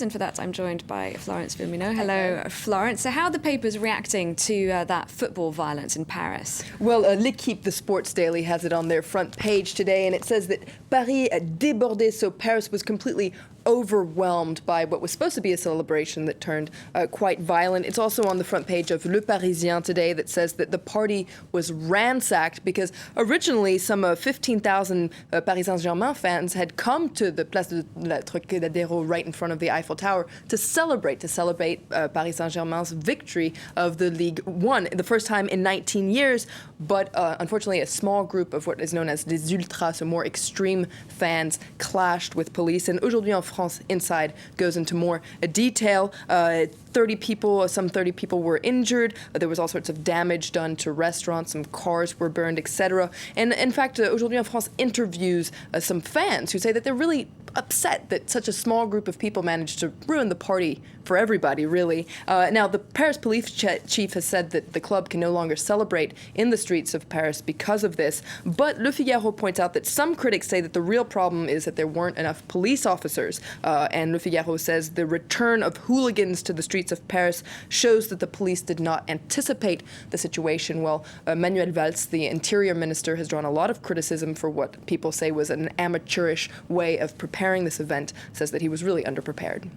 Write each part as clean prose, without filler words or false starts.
And for that, I'm joined by Florence VILLEMINOT. Hello, Florence. So how are the papers reacting to that football violence in Paris? Well, L'Équipe, the sports daily, has it on their front page today, and it says that Paris débordé, so Paris was completely overwhelmed by what was supposed to be a celebration that turned quite violent. It's also on the front page of Le Parisien today that says that the party was ransacked because originally some 15,000 Paris Saint Germain fans had come to the Place de la Trocadéro right in front of the Eiffel Tower to celebrate Paris Saint Germain's victory of the Ligue 1, the first time in 19 years. But unfortunately, a small group of what is known as des ultras, so more extreme fans, clashed with police. And Aujourd'hui en France Inside goes into more detail. 30 people were injured. There was all sorts of damage done to restaurants. Some cars were burned, etc. And in fact, Aujourd'hui en France interviews some fans who say that they're really upset that such a small group of people managed to ruin the party for everybody, really. Now, the Paris police chief has said that the club can no longer celebrate in the streets of Paris because of this. But Le Figaro points out that some critics say that the real problem is that there weren't enough police officers. And Le Figaro says the return of hooligans to the streets of Paris shows that the police did not anticipate the situation well. Manuel Valls, the interior minister, has drawn a lot of criticism for what people say was an amateurish way of preparing this event, says that he was really underprepared.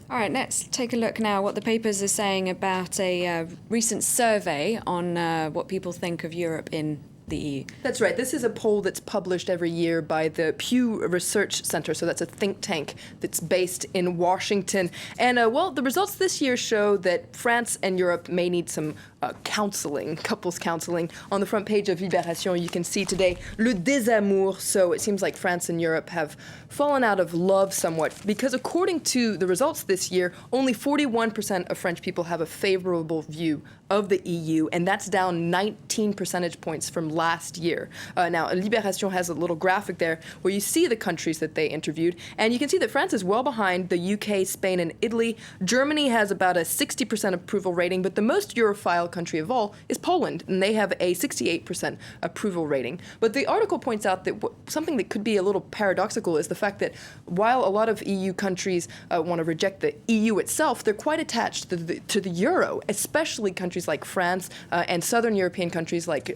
All right, let's take a look now what the papers are saying about a recent survey on what people think of Europe in the EU. That's right. This is a poll that's published every year by the Pew Research Center, so that's a think tank that's based in Washington. And, well, the results this year show that France and Europe may need some counseling, couples counseling. On the front page of Libération, you can see today le désamour. So it seems like France and Europe have fallen out of love somewhat because according to the results this year, only 41% of French people have a favorable view of the EU, and that's down 19 percentage points from last year. Now, Libération has a little graphic there where you see the countries that they interviewed, and you can see that France is well behind the UK, Spain, and Italy. Germany has about a 60% approval rating, but the most Europhile country of all is Poland, and they have a 68% approval rating. But the article points out that something that could be a little paradoxical is the fact that while a lot of EU countries want to reject the EU itself, they're quite attached to the euro, especially countries like France and southern European countries like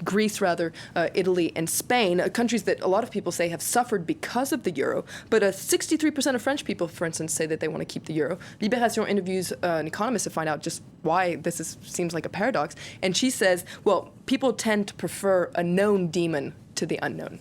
Greece, Italy, and Spain, countries that a lot of people say have suffered because of the euro. But 63% of French people, for instance, say that they want to keep the euro. Libération interviews an economist to find out just why this seems like a paradox. And she says, well, people tend to prefer a known demon to the unknown.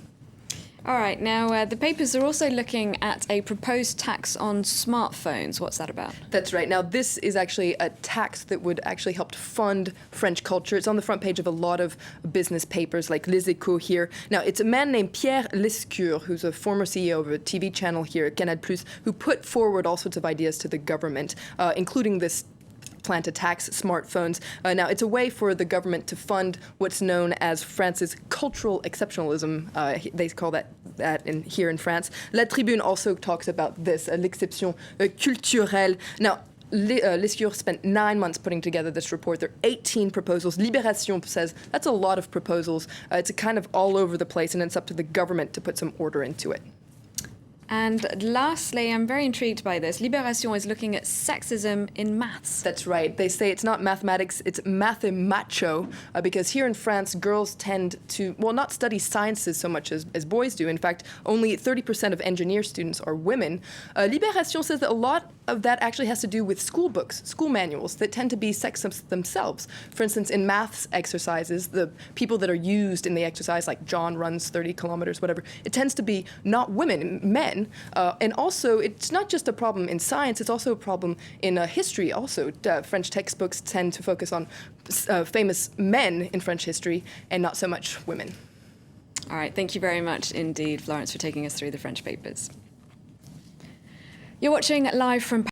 All right, now the papers are also looking at a proposed tax on smartphones. What's that about? That's right. Now, this is actually a tax that would actually help to fund French culture. It's on the front page of a lot of business papers like Les Echos here. Now, it's a man named Pierre Lescure, who's a former CEO of a TV channel here at Canal+, who put forward all sorts of ideas to the government, including this plan to tax smartphones. Now, it's a way for the government to fund what's known as France's cultural exceptionalism. They call that here in France. La Tribune also talks about this, l'exception culturelle. Now, Lescure spent 9 months putting together this report. There are 18 proposals. Libération says that's a lot of proposals. It's kind of all over the place, and it's up to the government to put some order into it. And lastly, I'm very intrigued by this. Libération is looking at sexism in maths. That's right. They say it's not mathematics, it's Mathe-macho, because here in France, girls tend to, well, not study sciences so much as boys do. In fact, only 30% of engineer students are women. Libération says that a lot of that actually has to do with school books, school manuals that tend to be sexist themselves. For instance, in maths exercises, the people that are used in the exercise, like John runs 30 kilometers, whatever, it tends to be not women, men. And also, it's not just a problem in science, it's also a problem in history also. French textbooks tend to focus on famous men in French history and not so much women. All right, thank you very much indeed, Florence, for taking us through the French papers. You're watching live from